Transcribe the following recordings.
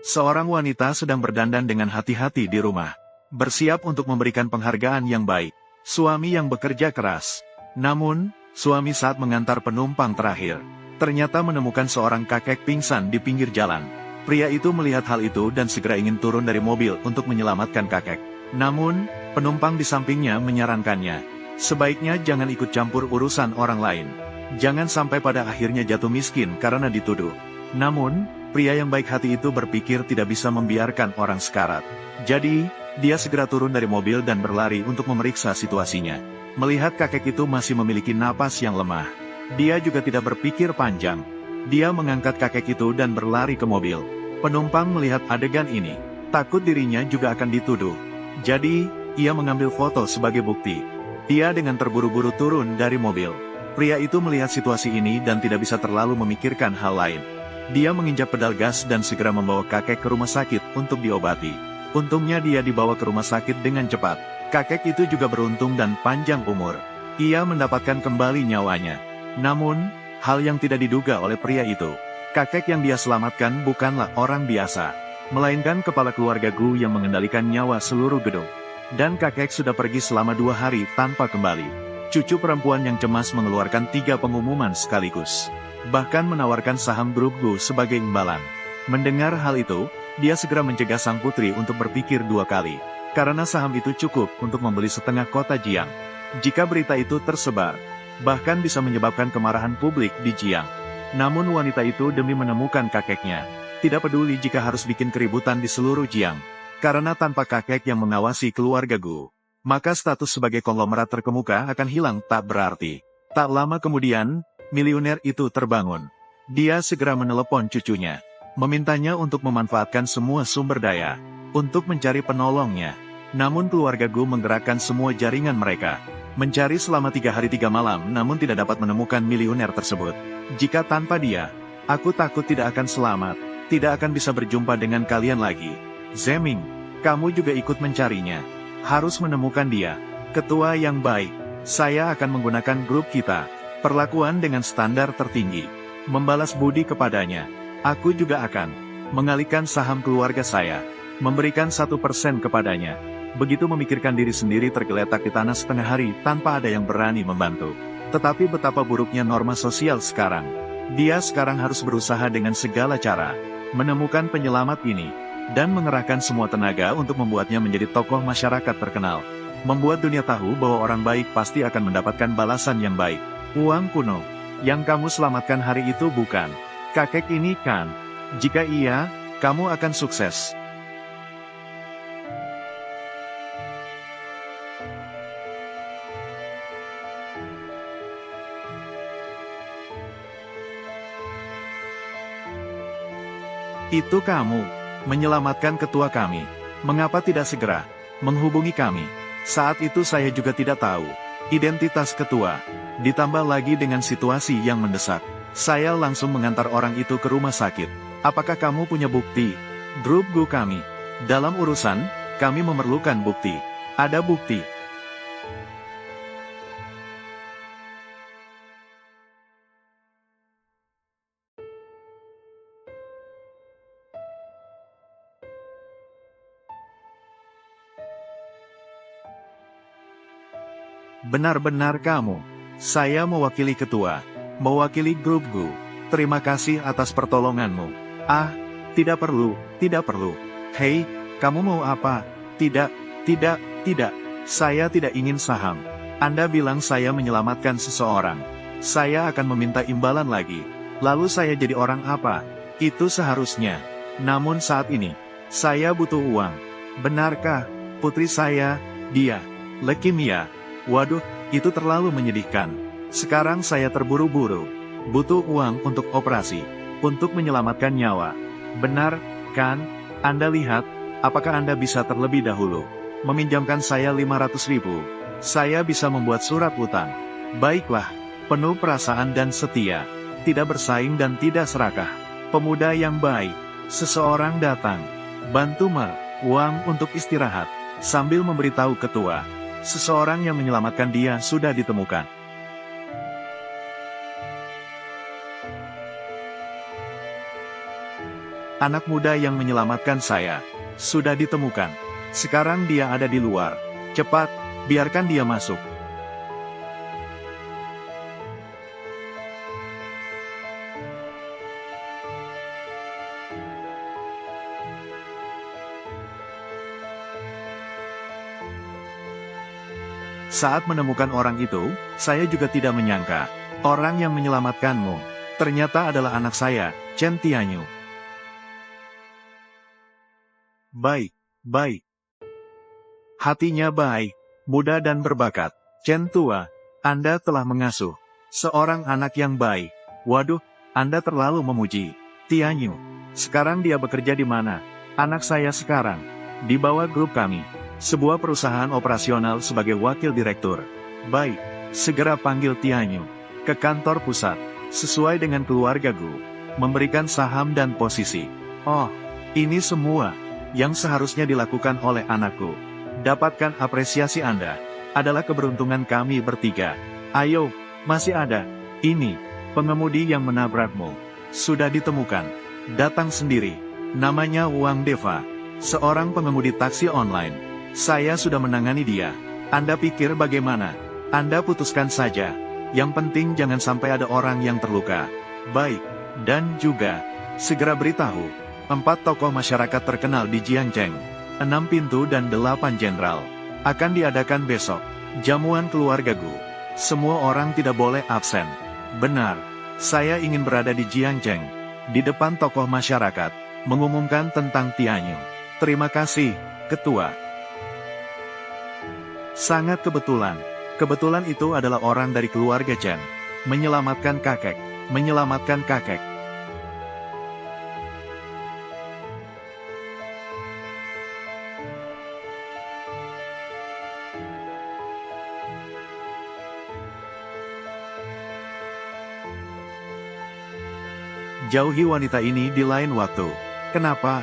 Seorang wanita sedang berdandan dengan hati-hati di rumah. Bersiap untuk memberikan penghargaan yang baik. Suami yang bekerja keras. Namun, suami saat mengantar penumpang terakhir, ternyata menemukan seorang kakek pingsan di pinggir jalan. Pria itu melihat hal itu dan segera ingin turun dari mobil untuk menyelamatkan kakek. Namun, penumpang di sampingnya menyarankannya, sebaiknya jangan ikut campur urusan orang lain. Jangan sampai pada akhirnya jatuh miskin karena dituduh. Namun, pria yang baik hati itu berpikir tidak bisa membiarkan orang sekarat. Jadi, dia segera turun dari mobil dan berlari untuk memeriksa situasinya. Melihat kakek itu masih memiliki napas yang lemah, dia juga tidak berpikir panjang. Dia mengangkat kakek itu dan berlari ke mobil. Penumpang melihat adegan ini, takut dirinya juga akan dituduh. Jadi, ia mengambil foto sebagai bukti. Dia dengan terburu-buru turun dari mobil. Pria itu melihat situasi ini dan tidak bisa terlalu memikirkan hal lain. Dia menginjak pedal gas dan segera membawa kakek ke rumah sakit untuk diobati. Untungnya dia dibawa ke rumah sakit dengan cepat. Kakek itu juga beruntung dan panjang umur. Ia mendapatkan kembali nyawanya. Namun, hal yang tidak diduga oleh pria itu, kakek yang dia selamatkan bukanlah orang biasa, melainkan kepala keluarga Gu yang mengendalikan nyawa seluruh gedung. Dan kakek sudah pergi selama 2 hari tanpa kembali. Cucu perempuan yang cemas mengeluarkan 3 pengumuman sekaligus. Bahkan menawarkan saham grup Gu sebagai imbalan. Mendengar hal itu, dia segera mencegah sang putri untuk berpikir 2 kali. Karena saham itu cukup untuk membeli setengah kota Jiang. Jika berita itu tersebar, bahkan bisa menyebabkan kemarahan publik di Jiang. Namun wanita itu demi menemukan kakeknya, tidak peduli jika harus bikin keributan di seluruh Jiang. Karena tanpa kakek yang mengawasi keluarga Gu, maka status sebagai konglomerat terkemuka akan hilang tak berarti. Tak lama kemudian, miliuner itu terbangun. Dia segera menelepon cucunya, memintanya untuk memanfaatkan semua sumber daya, untuk mencari penolongnya. Namun keluarga Gu menggerakkan semua jaringan mereka, mencari selama 3 hari 3 malam namun tidak dapat menemukan miliuner tersebut. Jika tanpa dia, aku takut tidak akan selamat, tidak akan bisa berjumpa dengan kalian lagi. Zeming, kamu juga ikut mencarinya. Harus menemukan dia. Ketua yang baik. Saya akan menggunakan grup kita. Perlakuan dengan standar tertinggi. Membalas budi kepadanya. Aku juga akan mengalihkan saham keluarga saya. Memberikan 1% kepadanya. Begitu memikirkan diri sendiri tergeletak di tanah setengah hari tanpa ada yang berani membantu. Tetapi betapa buruknya norma sosial sekarang. Dia sekarang harus berusaha dengan segala cara menemukan penyelamat ini. Dan mengerahkan semua tenaga untuk membuatnya menjadi tokoh masyarakat terkenal. Membuat dunia tahu bahwa orang baik pasti akan mendapatkan balasan yang baik. Uang kuno, yang kamu selamatkan hari itu bukan kakek ini kan? Jika iya, kamu akan sukses. Itu kamu. Menyelamatkan ketua kami. Mengapa tidak segera menghubungi kami? Saat itu saya juga tidak tahu identitas ketua. Ditambah lagi dengan situasi yang mendesak. Saya langsung mengantar orang itu ke rumah sakit. Apakah kamu punya bukti? Grup Gu kami. Dalam urusan, kami memerlukan bukti. Ada bukti. Benar-benar kamu. Saya mewakili ketua, mewakili grup Gu. Terima kasih atas pertolonganmu. Ah, tidak perlu, tidak perlu. Hei, kamu mau apa? Tidak, tidak. Saya tidak ingin saham. Anda bilang saya menyelamatkan seseorang. Saya akan meminta imbalan lagi. Lalu saya jadi orang apa? Itu seharusnya. Namun saat ini, saya butuh uang. Benarkah, putri saya, dia, leukemia? Waduh, itu terlalu menyedihkan. Sekarang saya terburu-buru. Butuh uang untuk operasi. Untuk menyelamatkan nyawa. Benar, kan? Anda lihat, apakah Anda bisa terlebih dahulu meminjamkan saya 500.000? Saya bisa membuat surat utang. Baiklah, penuh perasaan dan setia. Tidak bersaing dan tidak serakah. Pemuda yang baik. Seseorang datang. Bantu uang untuk istirahat. Sambil memberitahu ketua. Seseorang yang menyelamatkan dia sudah ditemukan. Anak muda yang menyelamatkan saya. Sudah ditemukan. Sekarang dia ada di luar. Cepat, biarkan dia masuk. Saat menemukan orang itu, saya juga tidak menyangka. Orang yang menyelamatkanmu, ternyata adalah anak saya, Chen Tianyu. Baik, baik. Hatinya baik, muda dan berbakat. Chen tua, Anda telah mengasuh seorang anak yang baik. Waduh, Anda terlalu memuji. Tianyu, sekarang dia bekerja di mana? Anak saya sekarang di bawah grup kami. Sebuah perusahaan operasional sebagai wakil direktur. Baik, segera panggil Tianyu ke kantor pusat, sesuai dengan keluarga Gu, memberikan saham dan posisi. Oh, ini semua yang seharusnya dilakukan oleh anakku. Dapatkan apresiasi Anda adalah keberuntungan kami bertiga. Ayo, masih ada. Ini, pengemudi yang menabrakmu. Sudah ditemukan. Datang sendiri. Namanya Wang Deva. Seorang pengemudi taksi online. Saya sudah menangani dia. Anda pikir bagaimana? Anda putuskan saja. Yang penting jangan sampai ada orang yang terluka. Baik. Dan juga, segera beritahu. 4 tokoh masyarakat terkenal di Jiangcheng. 6 pintu dan 8 jenderal. Akan diadakan besok. Jamuan keluarga Gu. Semua orang tidak boleh absen. Benar. Saya ingin berada di Jiangcheng. Di depan tokoh masyarakat. Mengumumkan tentang Tianyu. Terima kasih, Ketua. Sangat kebetulan. Kebetulan itu adalah orang dari keluarga Chen. Menyelamatkan kakek. Menyelamatkan kakek. Jauhi wanita ini di lain waktu. Kenapa?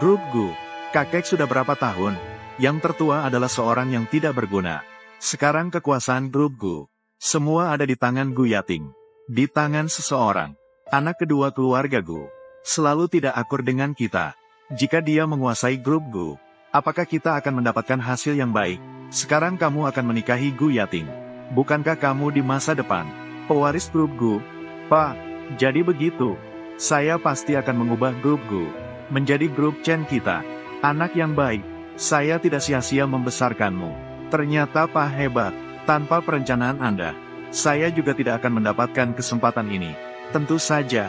Grup Gu. Kakek sudah berapa tahun? Yang tertua adalah seorang yang tidak berguna. Sekarang kekuasaan grup Gu. Semua ada di tangan Gu Yating. Di tangan seseorang. Anak kedua keluarga Gu. Selalu tidak akur dengan kita. Jika dia menguasai grup Gu, apakah kita akan mendapatkan hasil yang baik? Sekarang kamu akan menikahi Gu Yating. Bukankah kamu di masa depan pewaris grup Gu? Pak, jadi begitu. Saya pasti akan mengubah grup Gu menjadi grup Chen kita. Anak yang baik. Saya tidak sia-sia membesarkanmu. Ternyata Pak hebat. Tanpa perencanaan Anda, saya juga tidak akan mendapatkan kesempatan ini. Tentu saja.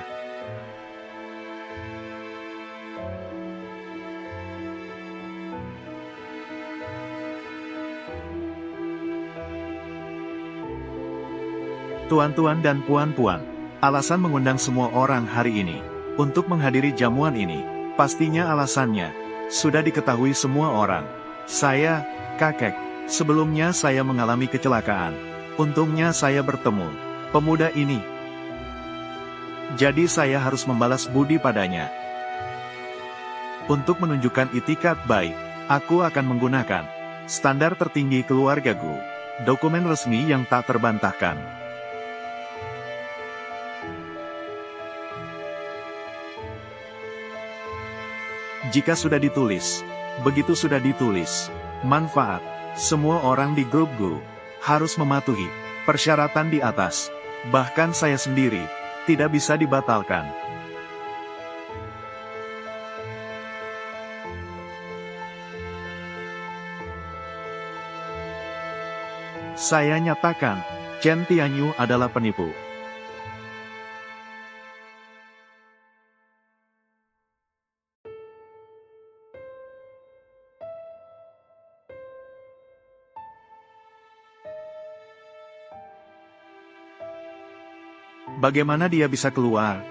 Tuan-tuan dan puan-puan, alasan mengundang semua orang hari ini untuk menghadiri jamuan ini, pastinya alasannya sudah diketahui semua orang. Saya, kakek, sebelumnya saya mengalami kecelakaan. Untungnya saya bertemu pemuda ini. Jadi saya harus membalas budi padanya. Untuk menunjukkan itikat baik, aku akan menggunakan standar tertinggi keluarga Gu, dokumen resmi yang tak terbantahkan. Jika sudah ditulis, begitu sudah ditulis, manfaat, semua orang di grup Gu harus mematuhi persyaratan di atas. Bahkan saya sendiri tidak bisa dibatalkan. Saya nyatakan, Chen Tianyu adalah penipu. Bagaimana dia bisa keluar?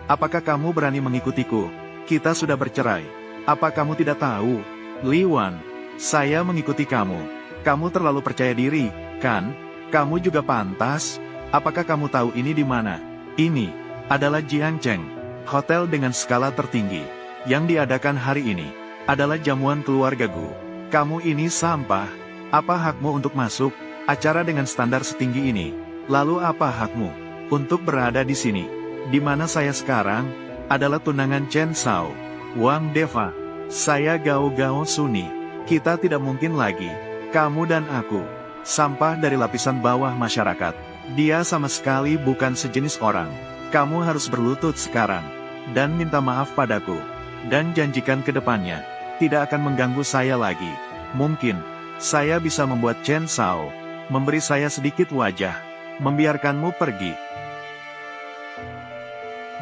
Apakah kamu berani mengikutiku? Kita sudah bercerai. Apa kamu tidak tahu? Li Wan, saya mengikuti kamu. Kamu terlalu percaya diri, kan? Kamu juga pantas. Apakah kamu tahu ini di mana? Ini adalah Jiangcheng, hotel dengan skala tertinggi. Yang diadakan hari ini adalah jamuan keluarga Gu. Kamu ini sampah. Apa hakmu untuk masuk acara dengan standar setinggi ini? Lalu apa hakmu untuk berada di sini? Di mana saya sekarang, adalah tunangan Chen Shao, Wang Deva. Saya Gao Gao Suni. Kita tidak mungkin lagi, kamu dan aku, sampah dari lapisan bawah masyarakat. Dia sama sekali bukan sejenis orang. Kamu harus berlutut sekarang, dan minta maaf padaku. Dan janjikan ke depannya, tidak akan mengganggu saya lagi. Mungkin, saya bisa membuat Chen Shao memberi saya sedikit wajah, membiarkanmu pergi.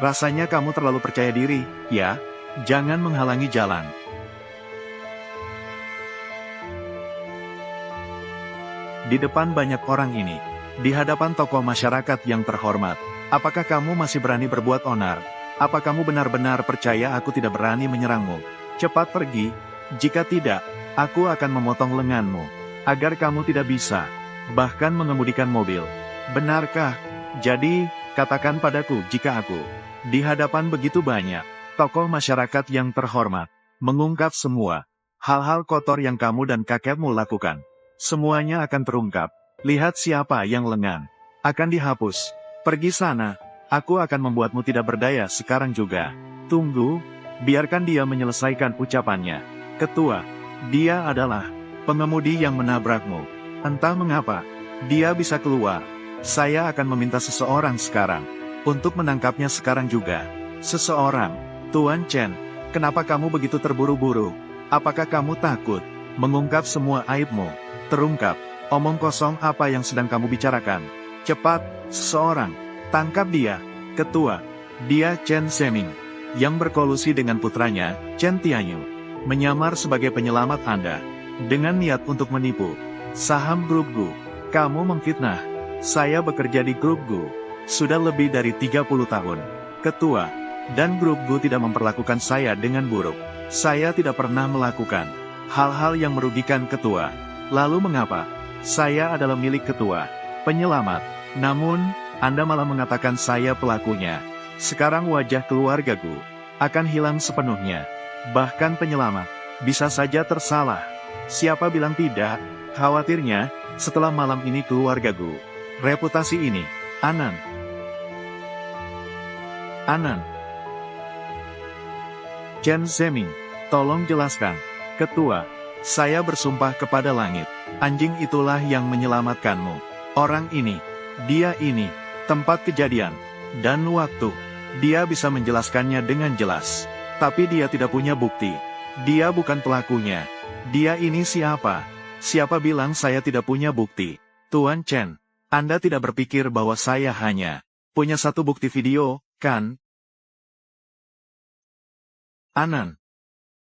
Rasanya kamu terlalu percaya diri, ya? Jangan menghalangi jalan. Di depan banyak orang ini, di hadapan tokoh masyarakat yang terhormat, apakah kamu masih berani berbuat onar? Apa kamu benar-benar percaya aku tidak berani menyerangmu? Cepat pergi, jika tidak, aku akan memotong lenganmu, agar kamu tidak bisa bahkan mengemudikan mobil. Benarkah? Jadi, katakan padaku jika aku, di hadapan begitu banyak tokoh masyarakat yang terhormat, mengungkap semua hal-hal kotor yang kamu dan kakekmu lakukan. Semuanya akan terungkap. Lihat siapa yang lengan. Akan dihapus. Pergi sana. Aku akan membuatmu tidak berdaya sekarang juga. Tunggu, biarkan dia menyelesaikan ucapannya. Ketua, dia adalah pengemudi yang menabrakmu. Entah mengapa, dia bisa keluar. Saya akan meminta seseorang sekarang, untuk menangkapnya sekarang juga. Seseorang, Tuan Chen, kenapa kamu begitu terburu-buru? Apakah kamu takut mengungkap semua aibmu? Terungkap, omong kosong apa yang sedang kamu bicarakan. Cepat, seseorang, tangkap dia. Ketua, dia Chen Zeming, yang berkolusi dengan putranya, Chen Tianyu, menyamar sebagai penyelamat Anda, dengan niat untuk menipu. Saham Grup Gu, kamu memfitnah. Saya bekerja di Grup Gu sudah lebih dari 30 tahun. Ketua, dan Grup Gu tidak memperlakukan saya dengan buruk. Saya tidak pernah melakukan hal-hal yang merugikan ketua. Lalu mengapa? Saya adalah milik ketua, penyelamat. Namun, Anda malah mengatakan saya pelakunya. Sekarang wajah keluarga Gu akan hilang sepenuhnya. Bahkan penyelamat bisa saja tersalah. Siapa bilang tidak? Khawatirnya, setelah malam ini keluarga Gu, reputasi ini, Anan. Chen Zeming, tolong jelaskan. Ketua, saya bersumpah kepada langit, anjing itulah yang menyelamatkanmu. Orang ini, dia ini, tempat kejadian, dan waktu. Dia bisa menjelaskannya dengan jelas. Tapi dia tidak punya bukti. Dia bukan pelakunya. Dia ini siapa? Siapa bilang saya tidak punya bukti? Tuan Chen, Anda tidak berpikir bahwa saya hanya punya satu bukti video, kan? Anan.